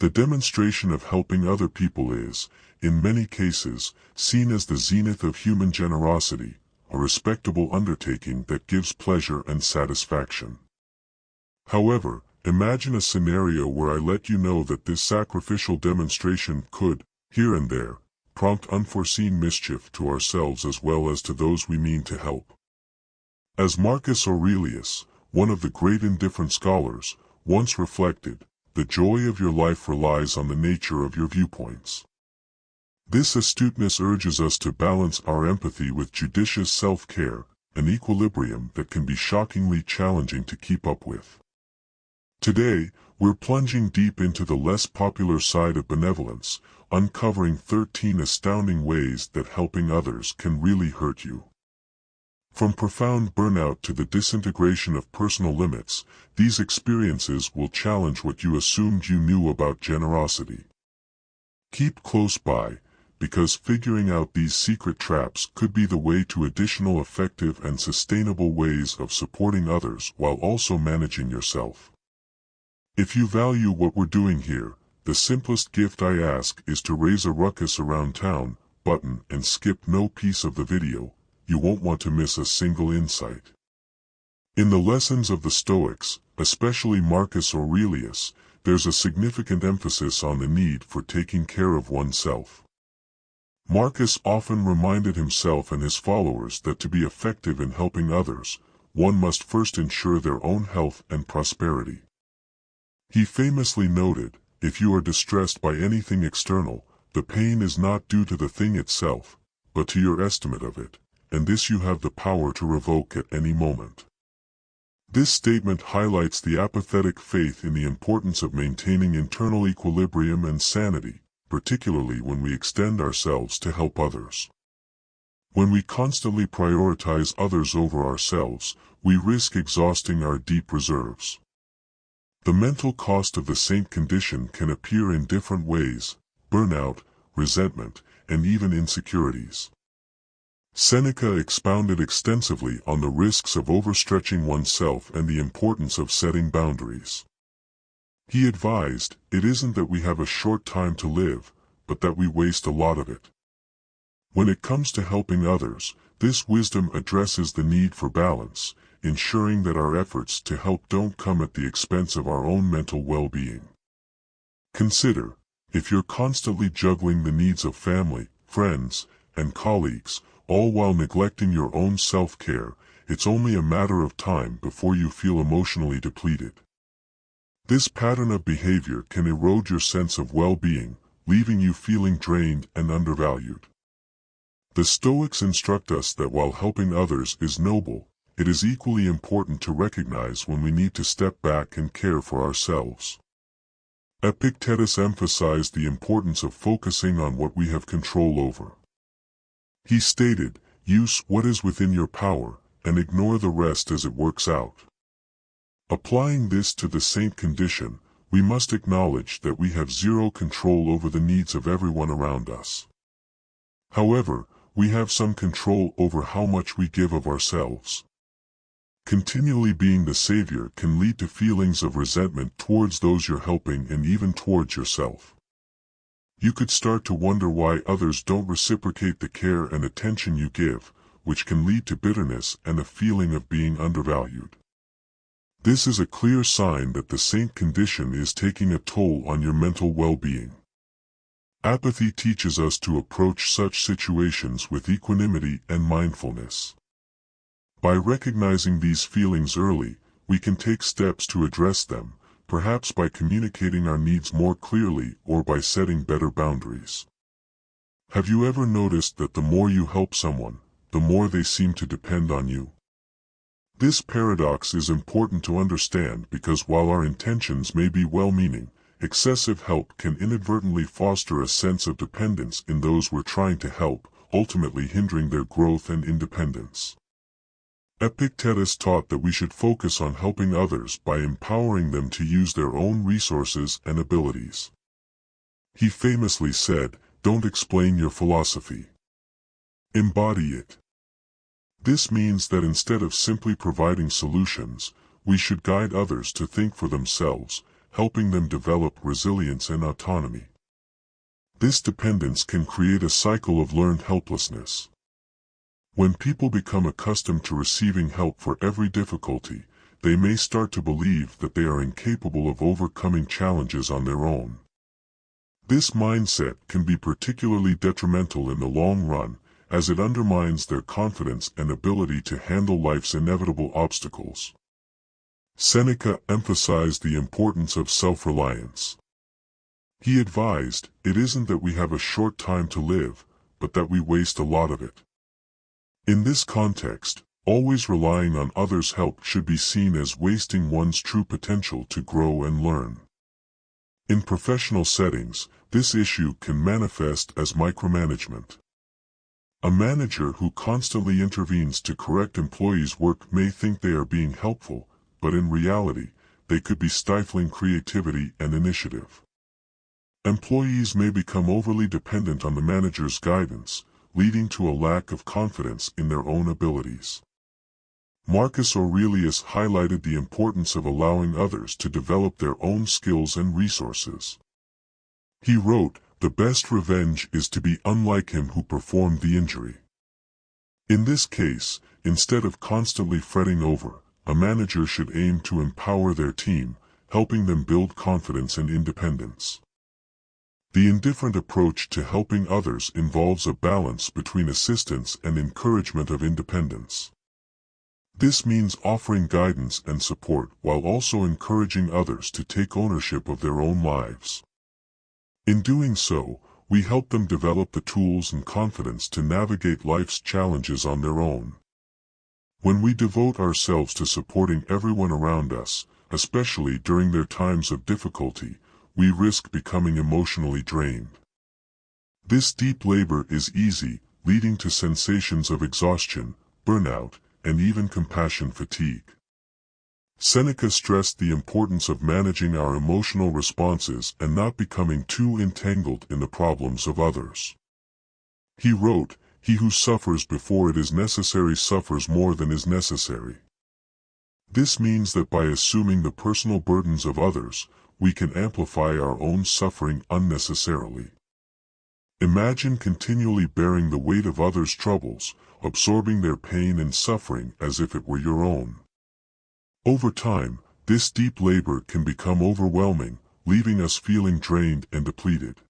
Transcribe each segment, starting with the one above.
The demonstration of helping other people is, in many cases, seen as the zenith of human generosity, a respectable undertaking that gives pleasure and satisfaction. However, imagine a scenario where I let you know that this sacrificial demonstration could, here and there, prompt unforeseen mischief to ourselves as well as to those we mean to help. As Marcus Aurelius, one of the great indifferent scholars, once reflected, the joy of your life relies on the nature of your viewpoints. This astuteness urges us to balance our empathy with judicious self-care, an equilibrium that can be shockingly challenging to keep up with. Today, we're plunging deep into the less popular side of benevolence, uncovering 13 astounding ways that helping others can really hurt you. From profound burnout to the disintegration of personal limits, these experiences will challenge what you assumed you knew about generosity. Keep close by, because figuring out these secret traps could be the way to additional effective and sustainable ways of supporting others while also managing yourself. If you value what we're doing here, the simplest gift I ask is to raise a ruckus around town button and skip no piece of the video. You won't want to miss a single insight. In the lessons of the Stoics, especially Marcus Aurelius, there's a significant emphasis on the need for taking care of oneself. Marcus often reminded himself and his followers that to be effective in helping others, one must first ensure their own health and prosperity. He famously noted, "If you are distressed by anything external, the pain is not due to the thing itself, but to your estimate of it, and this you have the power to revoke at any moment." This statement highlights the apathetic faith in the importance of maintaining internal equilibrium and sanity, particularly when we extend ourselves to help others. When we constantly prioritize others over ourselves, we risk exhausting our deep reserves. The mental cost of the saint condition can appear in different ways: burnout, resentment, and even insecurities. Seneca expounded extensively on the risks of overstretching oneself and the importance of setting boundaries. He advised, "It isn't that we have a short time to live, but that we waste a lot of it." When it comes to helping others, this wisdom addresses the need for balance, ensuring that our efforts to help don't come at the expense of our own mental well-being. Consider, if you're constantly juggling the needs of family, friends, and colleagues, all while neglecting your own self-care, it's only a matter of time before you feel emotionally depleted. This pattern of behavior can erode your sense of well-being, leaving you feeling drained and undervalued. The Stoics instruct us that while helping others is noble, it is equally important to recognize when we need to step back and care for ourselves. Epictetus emphasized the importance of focusing on what we have control over. He stated, "Use what is within your power, and ignore the rest as it works out." Applying this to the saint condition, we must acknowledge that we have zero control over the needs of everyone around us. However, we have some control over how much we give of ourselves. Continually being the savior can lead to feelings of resentment towards those you're helping and even towards yourself. You could start to wonder why others don't reciprocate the care and attention you give, which can lead to bitterness and a feeling of being undervalued. This is a clear sign that the saint condition is taking a toll on your mental well-being. Apathy teaches us to approach such situations with equanimity and mindfulness. By recognizing these feelings early, we can take steps to address them, perhaps by communicating our needs more clearly or by setting better boundaries. Have you ever noticed that the more you help someone, the more they seem to depend on you? This paradox is important to understand because while our intentions may be well-meaning, excessive help can inadvertently foster a sense of dependence in those we're trying to help, ultimately hindering their growth and independence. Epictetus taught that we should focus on helping others by empowering them to use their own resources and abilities. He famously said, "Don't explain your philosophy. Embody it." This means that instead of simply providing solutions, we should guide others to think for themselves, helping them develop resilience and autonomy. This dependence can create a cycle of learned helplessness. When people become accustomed to receiving help for every difficulty, they may start to believe that they are incapable of overcoming challenges on their own. This mindset can be particularly detrimental in the long run, as it undermines their confidence and ability to handle life's inevitable obstacles. Seneca emphasized the importance of self-reliance. He advised, "It isn't that we have a short time to live, but that we waste a lot of it." In this context, always relying on others' help should be seen as wasting one's true potential to grow and learn. In professional settings, this issue can manifest as micromanagement. A manager who constantly intervenes to correct employees' work may think they are being helpful, but in reality, they could be stifling creativity and initiative. Employees may become overly dependent on the manager's guidance, leading to a lack of confidence in their own abilities. Marcus Aurelius highlighted the importance of allowing others to develop their own skills and resources. He wrote, "The best revenge is to be unlike him who performed the injury." In this case, instead of constantly fretting over, a manager should aim to empower their team, helping them build confidence and independence. The indifferent approach to helping others involves a balance between assistance and encouragement of independence. This means offering guidance and support while also encouraging others to take ownership of their own lives. In doing so, we help them develop the tools and confidence to navigate life's challenges on their own. When we devote ourselves to supporting everyone around us, especially during their times of difficulty, we risk becoming emotionally drained. This deep labor is easy, leading to sensations of exhaustion, burnout, and even compassion fatigue. Seneca stressed the importance of managing our emotional responses and not becoming too entangled in the problems of others. He wrote, "He who suffers before it is necessary suffers more than is necessary." This means that by assuming the personal burdens of others, we can amplify our own suffering unnecessarily. Imagine continually bearing the weight of others' troubles, absorbing their pain and suffering as if it were your own. Over time, this deep labor can become overwhelming, leaving us feeling drained and depleted.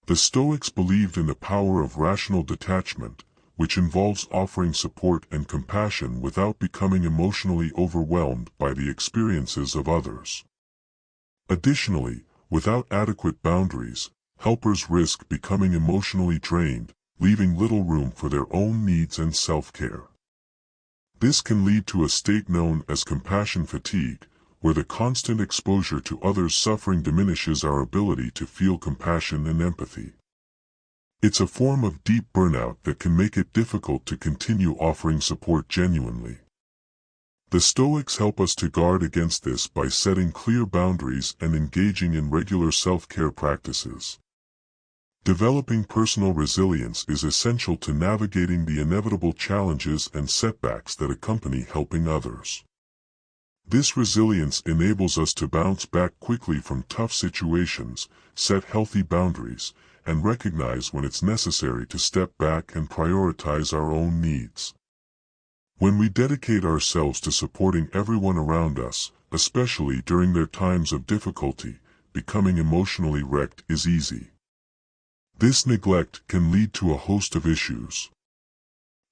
The Stoics believed in the power of rational detachment, which involves offering support and compassion without becoming emotionally overwhelmed by the experiences of others. Additionally, without adequate boundaries, helpers risk becoming emotionally drained, leaving little room for their own needs and self-care. This can lead to a state known as compassion fatigue, where the constant exposure to others' suffering diminishes our ability to feel compassion and empathy. It's a form of deep burnout that can make it difficult to continue offering support genuinely. The Stoics help us to guard against this by setting clear boundaries and engaging in regular self-care practices. Developing personal resilience is essential to navigating the inevitable challenges and setbacks that accompany helping others. This resilience enables us to bounce back quickly from tough situations, set healthy boundaries, and recognize when it's necessary to step back and prioritize our own needs. When we dedicate ourselves to supporting everyone around us, especially during their times of difficulty, becoming emotionally wrecked is easy. This neglect can lead to a host of issues,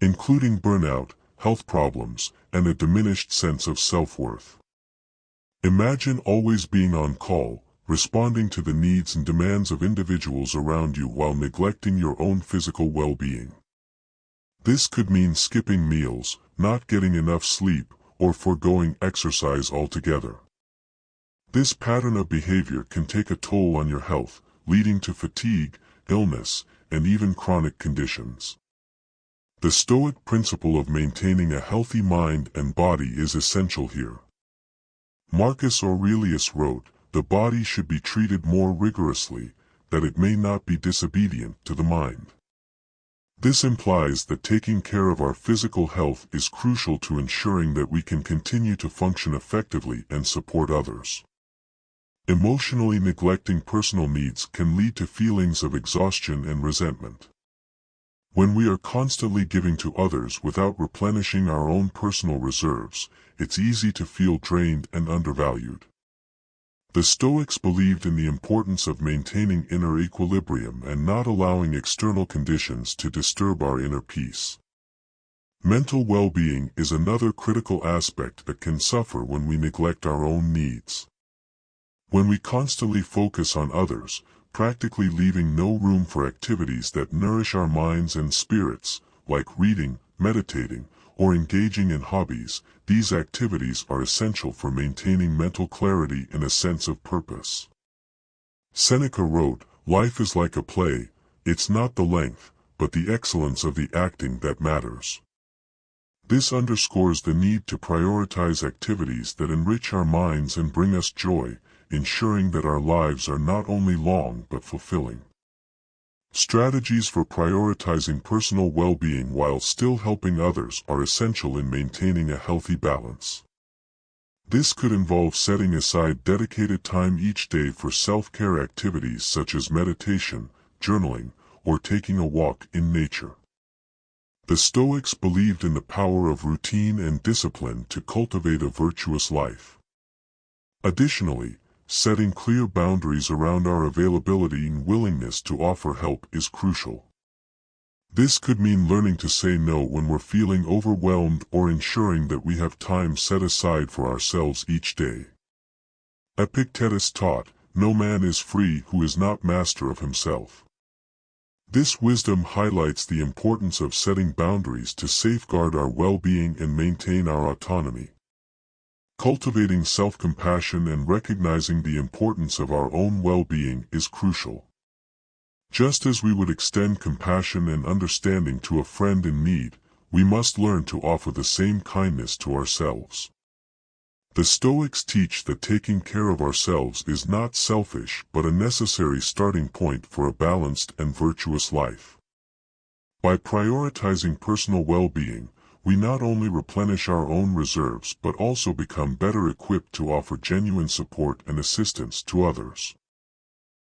including burnout, health problems, and a diminished sense of self-worth. Imagine always being on call, responding to the needs and demands of individuals around you while neglecting your own physical well-being. This could mean skipping meals, not getting enough sleep, or foregoing exercise altogether. This pattern of behavior can take a toll on your health, leading to fatigue, illness, and even chronic conditions. The Stoic principle of maintaining a healthy mind and body is essential here. Marcus Aurelius wrote, "The body should be treated more rigorously, that it may not be disobedient to the mind." This implies that taking care of our physical health is crucial to ensuring that we can continue to function effectively and support others. Emotionally neglecting personal needs can lead to feelings of exhaustion and resentment. When we are constantly giving to others without replenishing our own personal reserves, it's easy to feel drained and undervalued. The Stoics believed in the importance of maintaining inner equilibrium and not allowing external conditions to disturb our inner peace. Mental well-being is another critical aspect that can suffer when we neglect our own needs. When we constantly focus on others, practically leaving no room for activities that nourish our minds and spirits, like reading, meditating, or engaging in hobbies, these activities are essential for maintaining mental clarity and a sense of purpose. Seneca wrote, "Life is like a play, it's not the length, but the excellence of the acting that matters." This underscores the need to prioritize activities that enrich our minds and bring us joy, ensuring that our lives are not only long but fulfilling. Strategies for prioritizing personal well-being while still helping others are essential in maintaining a healthy balance. This could involve setting aside dedicated time each day for self-care activities such as meditation, journaling, or taking a walk in nature. The Stoics believed in the power of routine and discipline to cultivate a virtuous life. Additionally, setting clear boundaries around our availability and willingness to offer help is crucial. This could mean learning to say no when we're feeling overwhelmed or ensuring that we have time set aside for ourselves each day. Epictetus taught, "No man is free who is not master of himself." This wisdom highlights the importance of setting boundaries to safeguard our well-being and maintain our autonomy. Cultivating self-compassion and recognizing the importance of our own well-being is crucial. Just as we would extend compassion and understanding to a friend in need, we must learn to offer the same kindness to ourselves. The Stoics teach that taking care of ourselves is not selfish but a necessary starting point for a balanced and virtuous life. By prioritizing personal well-being, we not only replenish our own reserves but also become better equipped to offer genuine support and assistance to others.